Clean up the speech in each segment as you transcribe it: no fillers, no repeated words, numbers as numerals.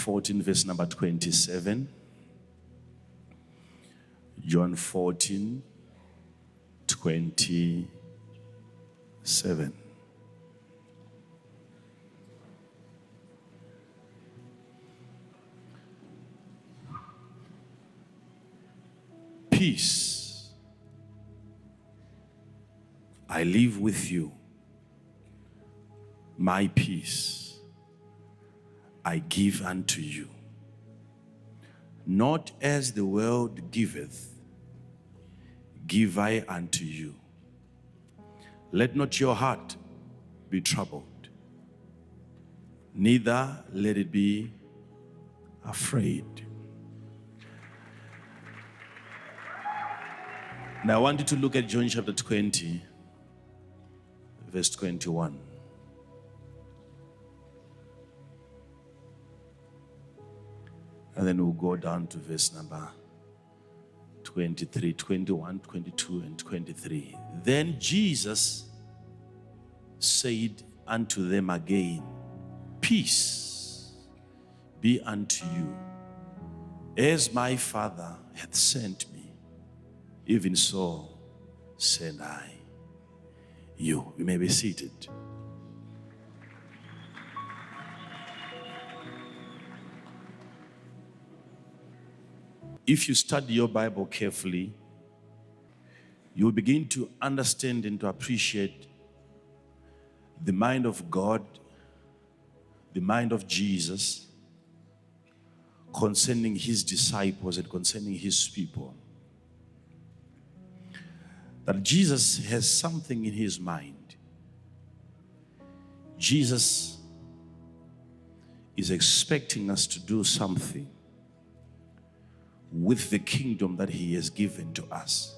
14, verse number 27. John 14, 27. Peace I live with you. My peace I give unto you. Not as the world giveth, give I unto you. Let not your heart be troubled, neither let it be afraid. Now I want you to look at John chapter 20, verse 21. And then we'll go down to verse number 23, 21, 22, and 23. Then Jesus said unto them again, Peace be unto you. As my Father hath sent me, even so send I you. You may be seated. If you study your Bible carefully, you will begin to understand and to appreciate the mind of God, the mind of Jesus, concerning his disciples and concerning his people. That Jesus has something in his mind. Jesus is expecting us to do something with the kingdom that he has given to us.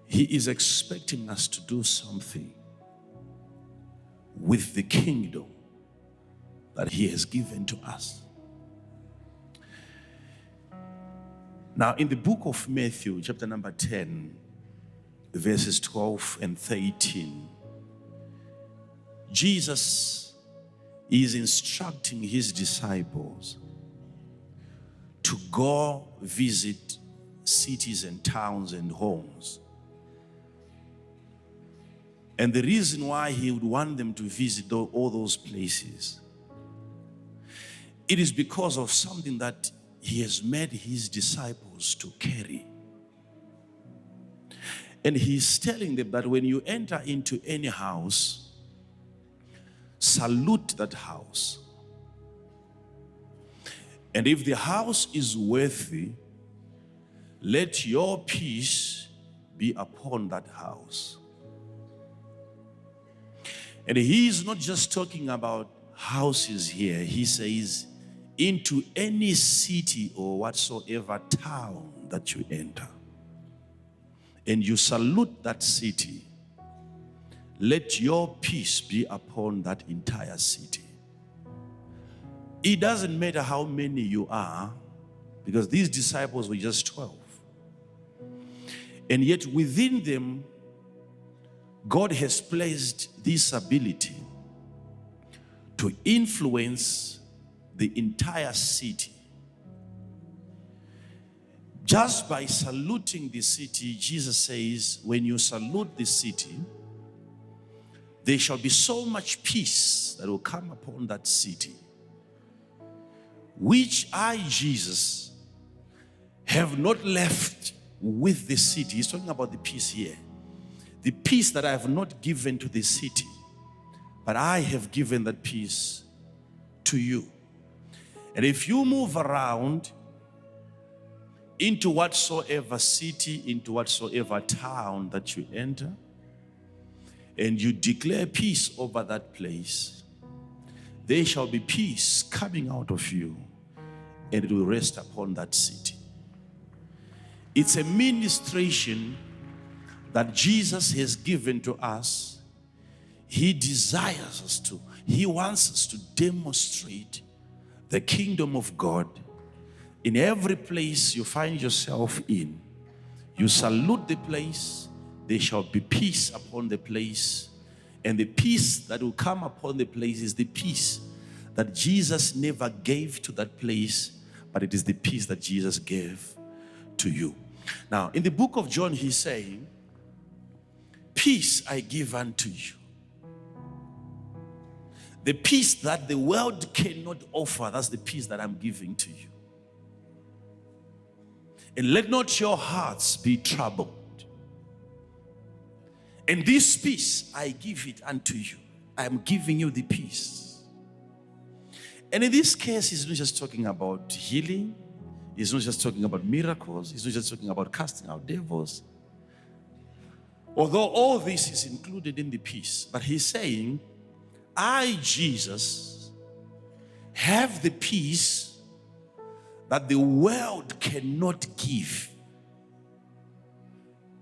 He is expecting us to do something with the kingdom that he has given to us. Now, in the book of Matthew, chapter number 10, verses 12 and 13, Jesus is instructing his disciples to go visit cities and towns and homes. And the reason why he would want them to visit all those places, it is because of something that he has made his disciples to carry. And he's telling them that when you enter into any house, salute that house. And if the house is worthy, let your peace be upon that house. And he is not just talking about houses here. He says, into any city or whatsoever town that you enter, and you salute that city, let your peace be upon that entire city. It doesn't matter how many you are, because these disciples were just 12. And yet within them, God has placed this ability to influence the entire city. Just by saluting the city, Jesus says, when you salute the city, there shall be so much peace that will come upon that city, which I, Jesus, have not left with the city. He's talking about the peace here. The peace that I have not given to the city, but I have given that peace to you. And if you move around into whatsoever city, into whatsoever town that you enter, and you declare peace over that place, there shall be peace coming out of you, and it will rest upon that city. It's a ministration that Jesus has given to us. He desires us to, he wants us to demonstrate the kingdom of God in every place you find yourself in. You salute the place, there shall be peace upon the place, and the peace that will come upon the place is the peace that Jesus never gave to that place, but it is the peace that Jesus gave to you. Now, in the book of John, he's saying, peace I give unto you. The peace that the world cannot offer, that's the peace that I'm giving to you. And let not your hearts be troubled. And this peace, I give it unto you. I am giving you the peace. And in this case, he's not just talking about healing. He's not just talking about miracles. He's not just talking about casting out devils. Although all this is included in the peace. But he's saying, I, Jesus, have the peace that the world cannot give.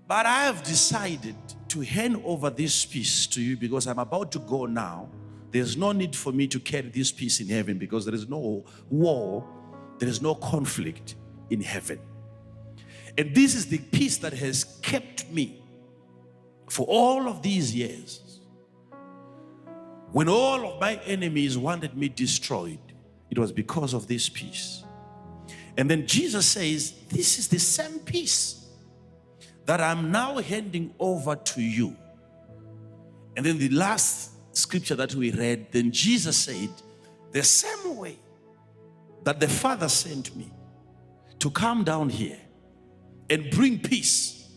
But I have decided to hand over this peace to you because I'm about to go now. There's no need for me to carry this peace in heaven because there is no war, there is no conflict in heaven. And this is the peace that has kept me for all of these years. When all of my enemies wanted me destroyed, it was because of this peace. And then Jesus says, this is the same peace that I'm now handing over to you. And then the last scripture that we read, then Jesus said, the same way that the Father sent me to come down here and bring peace,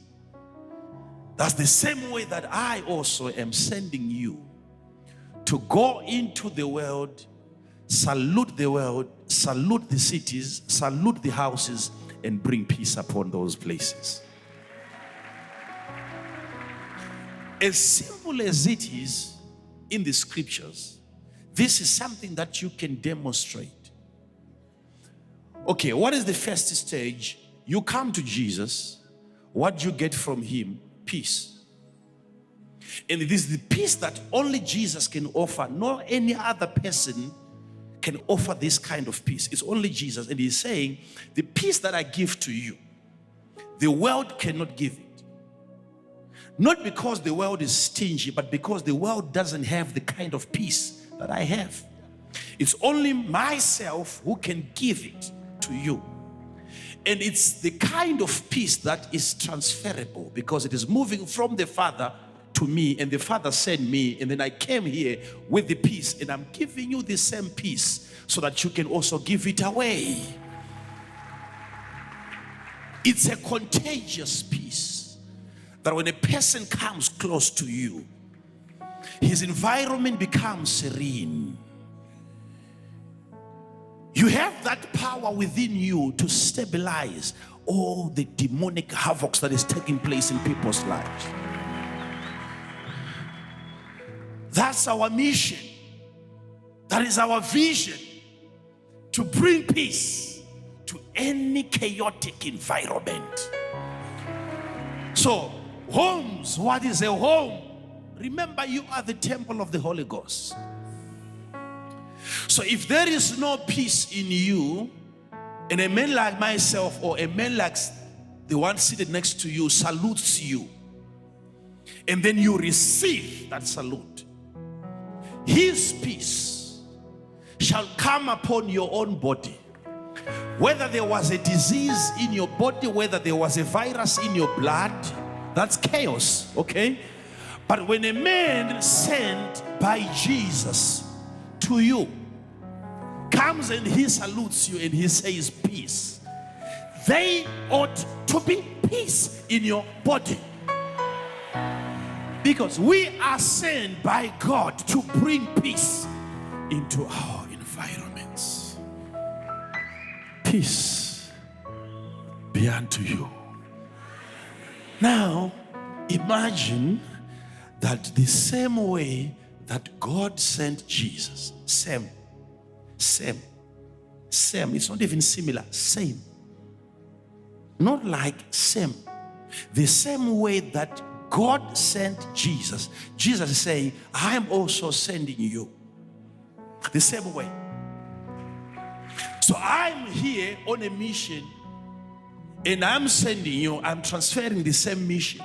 that's the same way that I also am sending you to go into the world, salute the cities, salute the houses, and bring peace upon those places. As simple as it is in the scriptures, this is something that you can demonstrate. Okay, what is the first stage? You come to Jesus. What do you get from him? Peace. And it is the peace that only Jesus can offer. No any other person can offer this kind of peace. It's only Jesus. And he's saying, the peace that I give to you, the world cannot give it. Not because the world is stingy, but because the world doesn't have the kind of peace that I have. It's only myself who can give it to you. And it's the kind of peace that is transferable because it is moving from the Father to me, and the Father sent me, and then I came here with the peace, and I'm giving you the same peace so that you can also give it away. It's a contagious peace that when a person comes close to you, his environment becomes serene. You have that power within you to stabilize all the demonic havoc that is taking place in people's lives. That's our mission. That is our vision, to bring peace to any chaotic environment. So, homes, what is a home? Remember, you are the temple of the Holy Ghost. So if there is no peace in you, and a man like myself or a man like the one seated next to you salutes you, and then you receive that salute, his peace shall come upon your own body. Whether there was a disease in your body, whether there was a virus in your blood, that's chaos, okay? But when a man sent by Jesus to you comes and he salutes you and he says peace, they ought to be peace in your body. Because we are sent by God to bring peace into our environments. Peace be unto you. Now, imagine that the same way that God sent Jesus, same. It's not even similar, same. Not like same. The same way that God sent Jesus. Jesus is saying, I am also sending you. The same way. So I'm here on a mission and I'm sending you, I'm transferring the same mission.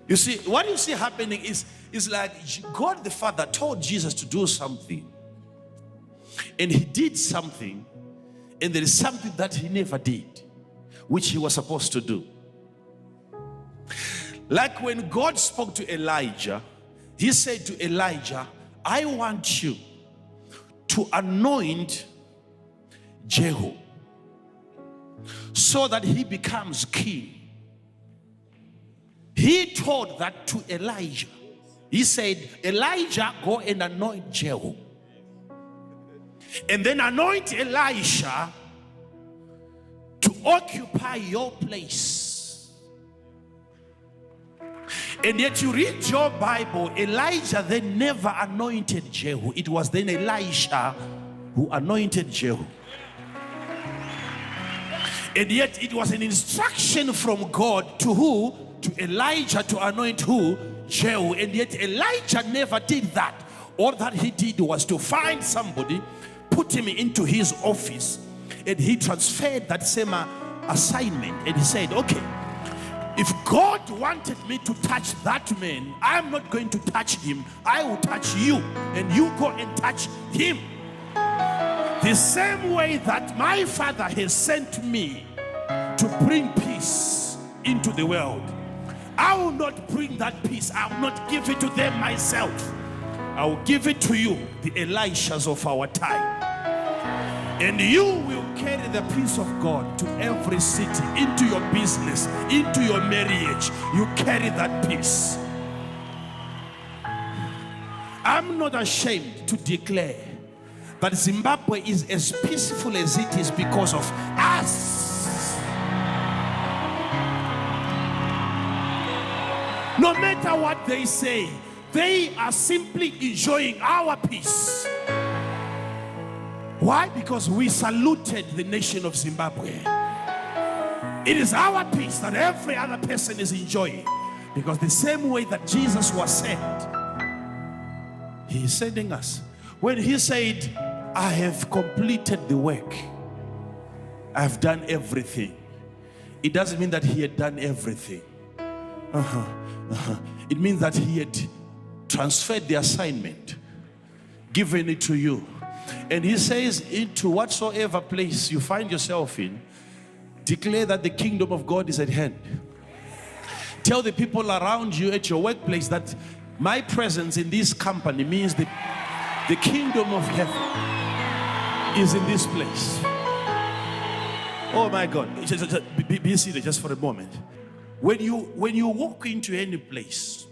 You see, what you see happening is like God the Father told Jesus to do something. And he did something, and there is something that he never did, which he was supposed to do. Like when God spoke to Elijah, he said to Elijah, I want you to anoint Jehu so that he becomes king. He told that to Elijah. He said, Elijah, go and anoint Jehu. And then anoint Elisha to occupy your place. And yet you read your Bible, Elijah then never anointed Jehu. It was then Elisha who anointed Jehu. And yet it was an instruction from God to who? To Elijah to anoint who? Jehu. And yet Elijah never did that. All that he did was to find somebody, put him into his office, and he transferred that same assignment. And he said, okay, if God wanted me to touch that man, I'm not going to touch him. I will touch you, and you go and touch him. The same way that my Father has sent me to bring peace into the world, I will not bring that peace. I will not give it to them myself. I will give it to you, the Elishas of our time. And you will carry the peace of God to every city, into your business, into your marriage. You carry that peace. I'm not ashamed to declare that Zimbabwe is as peaceful as it is because of us. No matter what they say, they are simply enjoying our peace. Why? Because we saluted the nation of Zimbabwe. It is our peace that every other person is enjoying. Because the same way that Jesus was sent, he is sending us. When he said, I have completed the work, I have done everything, it doesn't mean that he had done everything. It means that he had transferred the assignment, given it to you. And he says, into whatsoever place you find yourself in, declare that the kingdom of God is at hand. Tell the people around you at your workplace that my presence in this company means that the kingdom of heaven is in this place. Oh my God. Be seated just for a moment. When you walk into any place,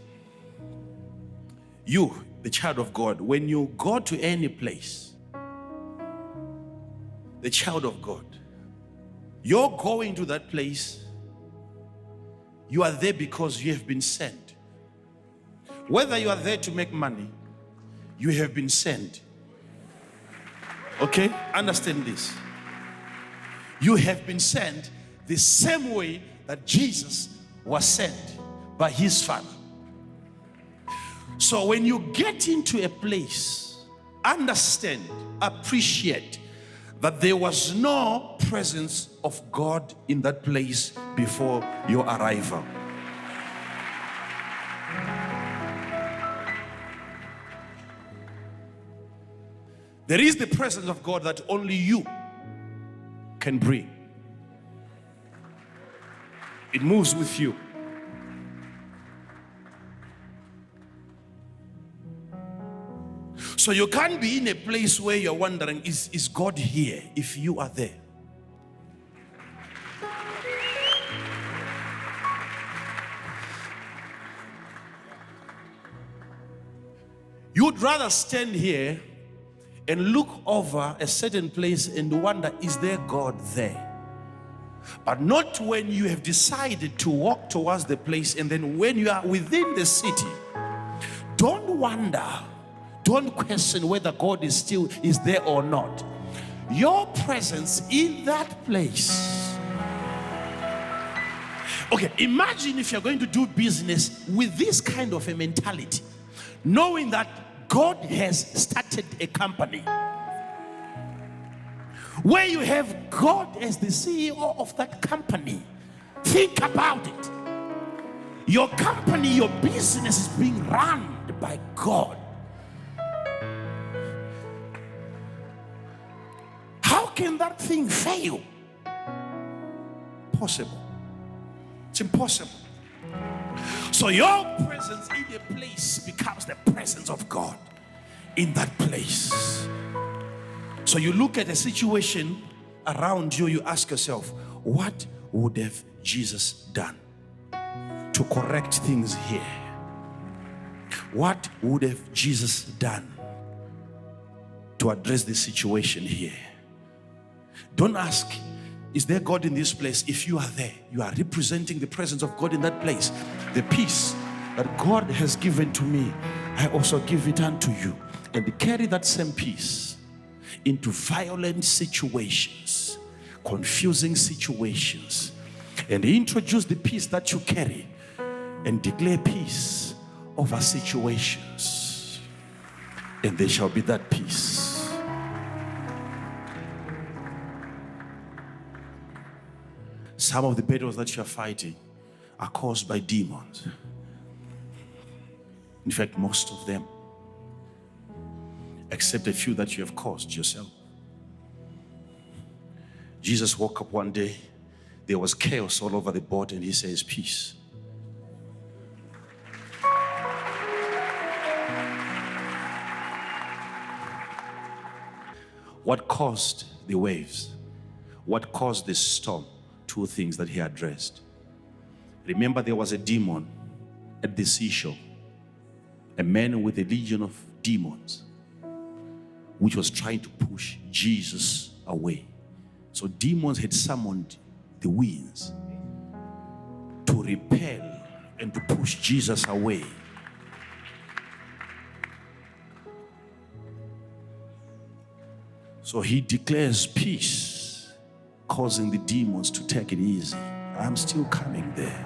you, the child of God, when you go to any place, the child of God, you're going to that place, you are there because you have been sent. Whether you are there to make money, you have been sent. Okay? Understand this. You have been sent the same way that Jesus was sent by his Father. So when you get into a place, understand, appreciate that there was no presence of God in that place before your arrival. There is the presence of God that only you can bring. It moves with you. So you can't be in a place where you're wondering, is God here if you are there? You'd rather stand here and look over a certain place and wonder, is there God there? But not when you have decided to walk towards the place, and then when you are within the city, don't wonder, don't question whether God is there or not. Your presence in that place. Okay, imagine if you're going to do business with this kind of a mentality, knowing that God has started a company where you have God as the CEO of that company. Think about it. Your company, your business is being run by God. can that thing fail? Possible. It's impossible. So your presence in a place becomes the presence of God in that place. So you look at a situation around you, you ask yourself, what would have Jesus done to correct things here? What would have Jesus done to address this situation here? Don't ask, is there God in this place? If you are there, you are representing the presence of God in that place. The peace that God has given to me, I also give it unto you. And carry that same peace into violent situations, confusing situations, and introduce the peace that you carry and declare peace over situations, and there shall be that peace. Some of the battles that you are fighting are caused by demons. In fact, most of them, except a few that you have caused yourself. Jesus woke up one day, there was chaos all over the board, and he says, peace. What caused the waves? What caused the storm? Two things that he addressed. Remember, there was a demon at the seashore, a man with a legion of demons, which was trying to push Jesus away. So demons had summoned the winds to repel and to push Jesus away. So he declares peace, causing the demons to take it easy. I'm still coming there.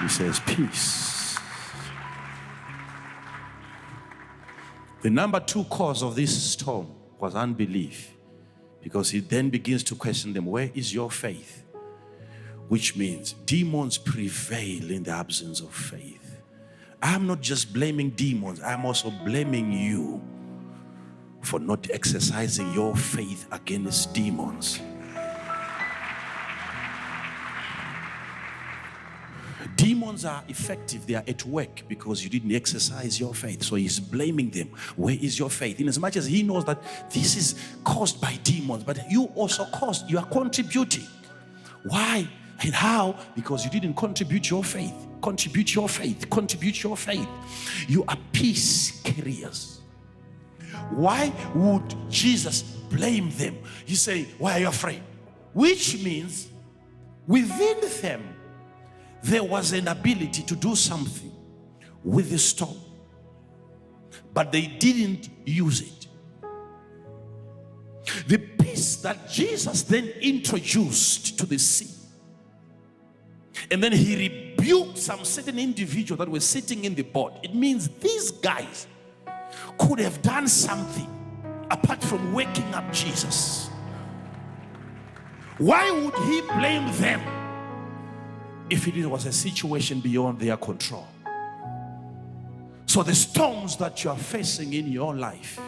He says peace. The number 2 cause of this storm was unbelief, because he then begins to question them, where is your faith? Which means demons prevail in the absence of faith. I'm not just blaming demons, I'm also blaming you for not exercising your faith against demons. Demons are effective, they are at work because you didn't exercise your faith. So he's blaming them. Where is your faith? In as much as he knows that this is caused by demons, but you also caused, you are contributing. Why and how? Because you didn't contribute your faith. Contribute your faith. Contribute your faith. You are peace carriers. Why would Jesus blame them? He's saying, why are you afraid? Which means within them there was an ability to do something with the storm, but they didn't use it. The peace that Jesus then introduced to the sea, and then he rebuked some certain individual that were sitting in the boat. It means these guys could have done something apart from waking up Jesus. Why would he blame them if it was a situation beyond their control? So the storms that you are facing in your life,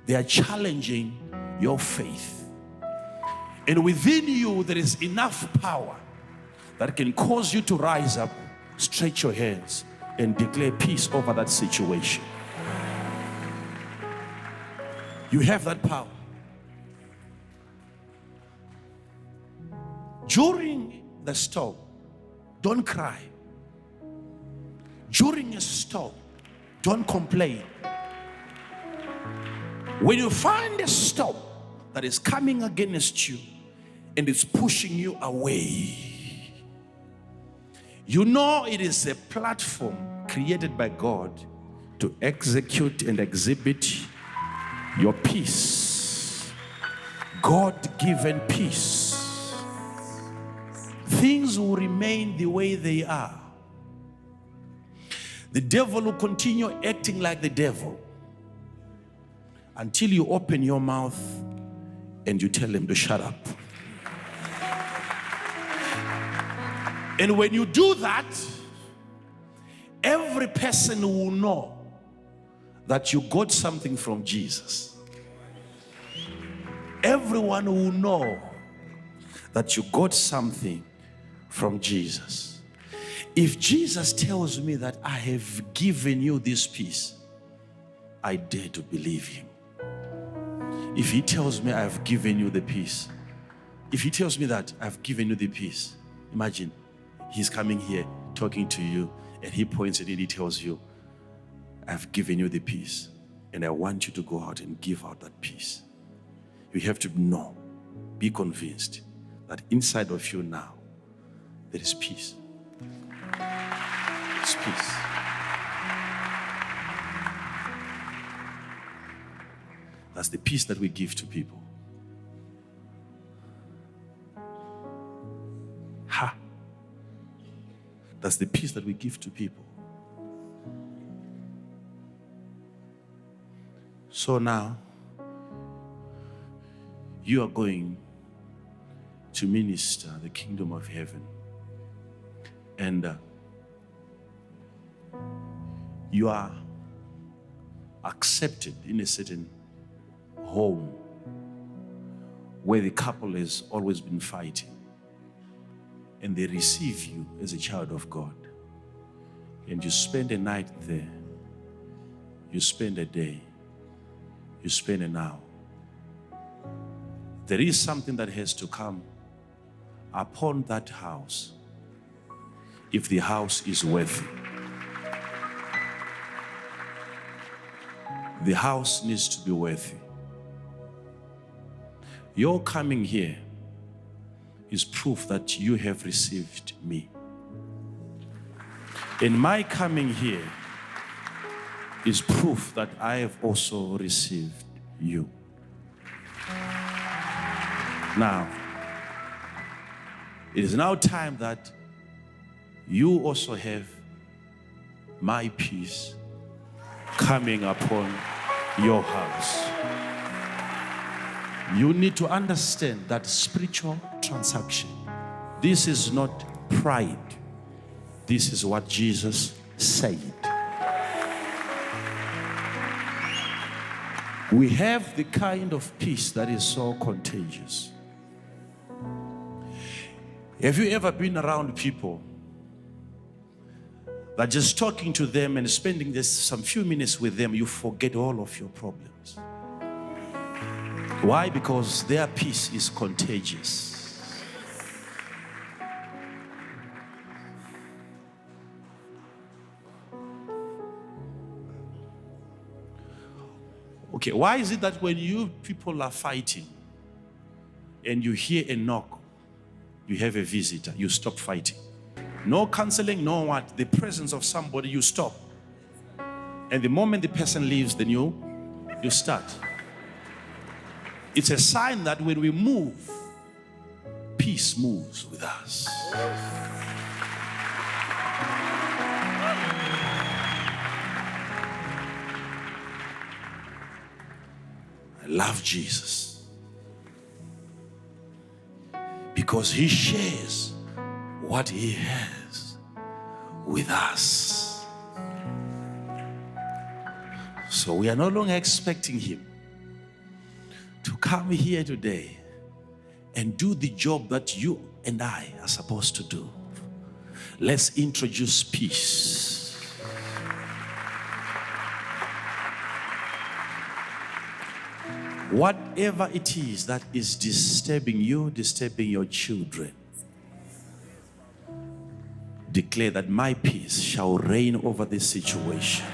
they are challenging your faith. And within you, there is enough power that can cause you to rise up, stretch your hands, and declare peace over that situation. You have that power. During the storm, don't cry. During a storm, don't complain. When you find a storm that is coming against you and it's pushing you away, you know it is a platform created by God to execute and exhibit your peace. God-given peace. Things will remain the way they are. The devil will continue acting like the devil until you open your mouth and you tell him to shut up. And when you do that, every person will know that you got something from Jesus. everyone will know that you got something from Jesus. If Jesus tells me that I have given you this peace, I dare to believe him. If he tells me I have given you the peace, if he tells me that I've given you the peace, imagine he's coming here talking to you and he points at it, he tells you, I've given you the peace and I want you to go out and give out that peace. You have to know, be convinced that inside of you now, there is peace. It's peace. That's the peace that we give to people. Ha! That's the peace that we give to people. So now, you are going to minister the kingdom of heaven. And you are accepted in a certain home where the couple has always been fighting, and they receive you as a child of God, and you spend a night there, you spend a day, you spend an hour. There is something that has to come upon that house if the house is worthy. The house needs to be worthy. Your coming here is proof that you have received me. And my coming here is proof that I have also received you. Now, it is now time that you also have my peace coming upon your house. You need to understand that spiritual transaction, this is not pride. This is what Jesus said. We have the kind of peace that is so contagious. Have you ever been around people that just talking to them and spending just some few minutes with them, you forget all of your problems? Why? Because their peace is contagious. Okay, why is it that when you people are fighting and you hear a knock, you have a visitor, you stop fighting? No counseling, no what. The presence of somebody, you stop. And the moment the person leaves, then you start. It's a sign that when we move, peace moves with us. I love Jesus because he shares what he has with us. So we are no longer expecting him to come here today and do the job that you and I are supposed to do. Let's introduce peace. Whatever it is that is disturbing you, disturbing your children, declare that my peace shall reign over this situation.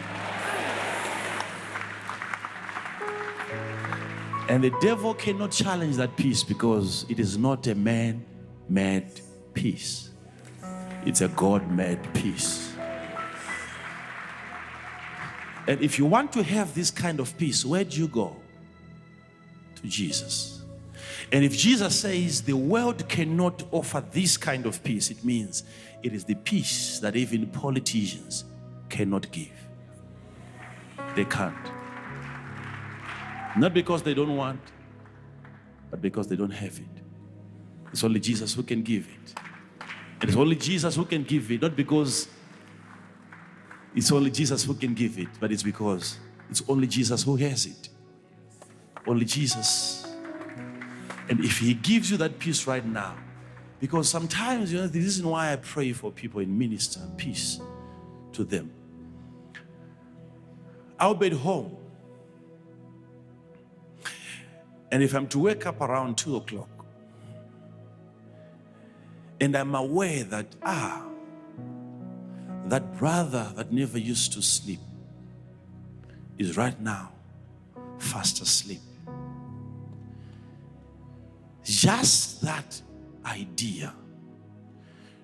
And the devil cannot challenge that peace because it is not a man-made peace. It's a God-made peace. And if you want to have this kind of peace, where do you go? To Jesus. And if Jesus says the world cannot offer this kind of peace, it means it is the peace that even politicians cannot give. They can't. Not because they don't want, but because they don't have it. It's only Jesus who can give it. And it's only Jesus who can give it, not because it's only Jesus who can give it, but it's because it's only Jesus who has it. Only Jesus And if he gives you that peace right now, because sometimes, the reason why I pray for people and minister peace to them. I'll be at home. And if I'm to wake up around 2 o'clock, and I'm aware that, that brother that never used to sleep is right now fast asleep. Just that idea,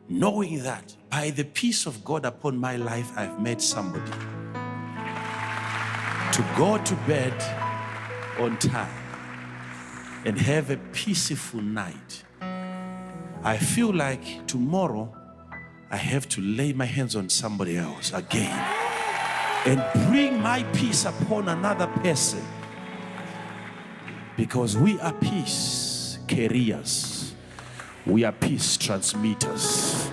knowing that by the peace of God upon my life, I've met somebody to go to bed on time and have a peaceful night. I feel like tomorrow I have to lay my hands on somebody else again and bring my peace upon another person, because we are peace carriers. We are peace transmitters.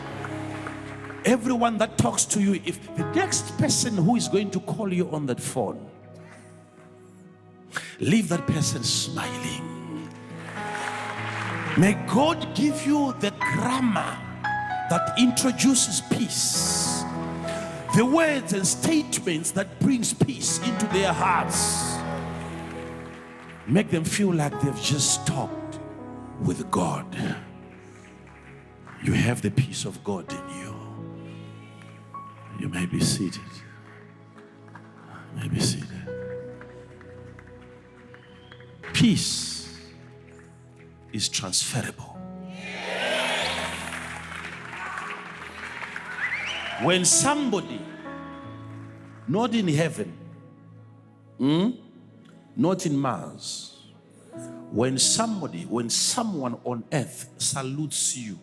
Everyone that talks to you, if the next person who is going to call you on that phone, leave that person smiling. May God give you the grammar that introduces peace, the words and statements that brings peace into their hearts. Make them feel like they've just talked with God. You have the peace of God in you. You may be seated. You may be seated. Peace is transferable. When somebody, not in heaven, not in Mars, when someone on earth salutes you,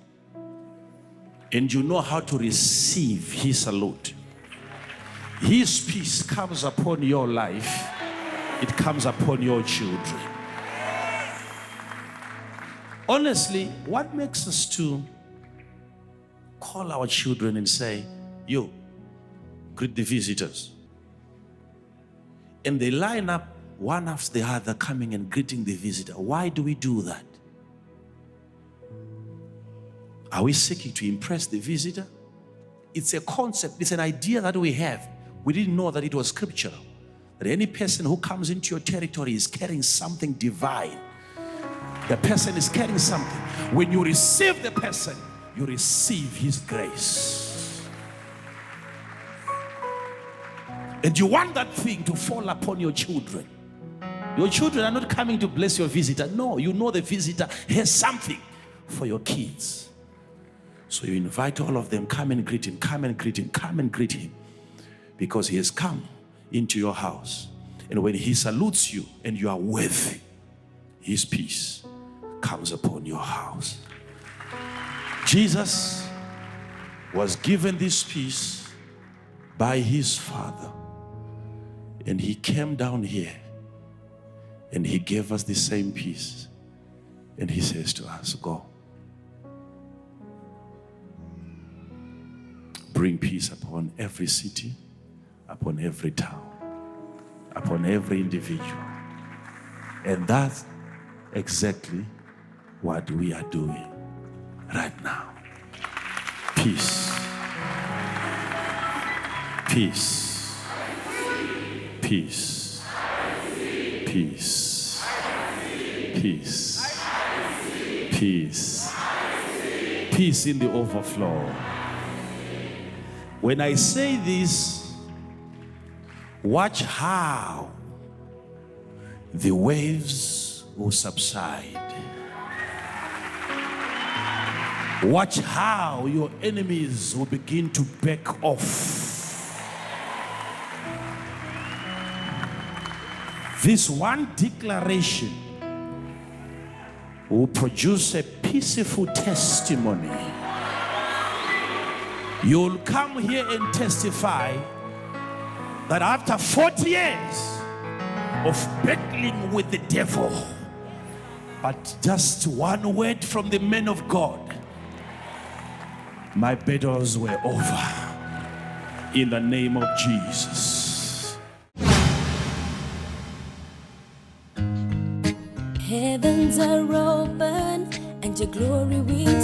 and you know how to receive his salute, his peace comes upon your life, it comes upon your children. Honestly, what makes us to call our children and say, yo, greet the visitors? And they line up one after the other coming and greeting the visitor. Why do we do that? Are we seeking to impress the visitor? It's a concept, it's an idea that we have. We didn't know that it was scriptural. That any person who comes into your territory is carrying something divine. The person is carrying something. When you receive the person, you receive his grace. And you want that thing to fall upon your children. Your children are not coming to bless your visitor. No, you know the visitor has something for your kids. So you invite all of them, come and greet him, come and greet him, come and greet him. Because he has come into your house. And when he salutes you and you are worthy, his peace comes upon your house. Jesus was given this peace by his Father. And he came down here and he gave us the same peace. And he says to us, go. Bring peace upon every city, upon every town, upon every individual. And that's exactly what we are doing right now. Peace. Peace. Peace. Peace. Peace. Peace. Peace in the overflow. When I say this, watch how the waves will subside. Watch how your enemies will begin to back off. This one declaration will produce a peaceful testimony. You'll come here and testify that after 40 years of battling with the devil, but just one word from the men of God, my battles were over. In the name of Jesus. Heaven heavens are open and your glory will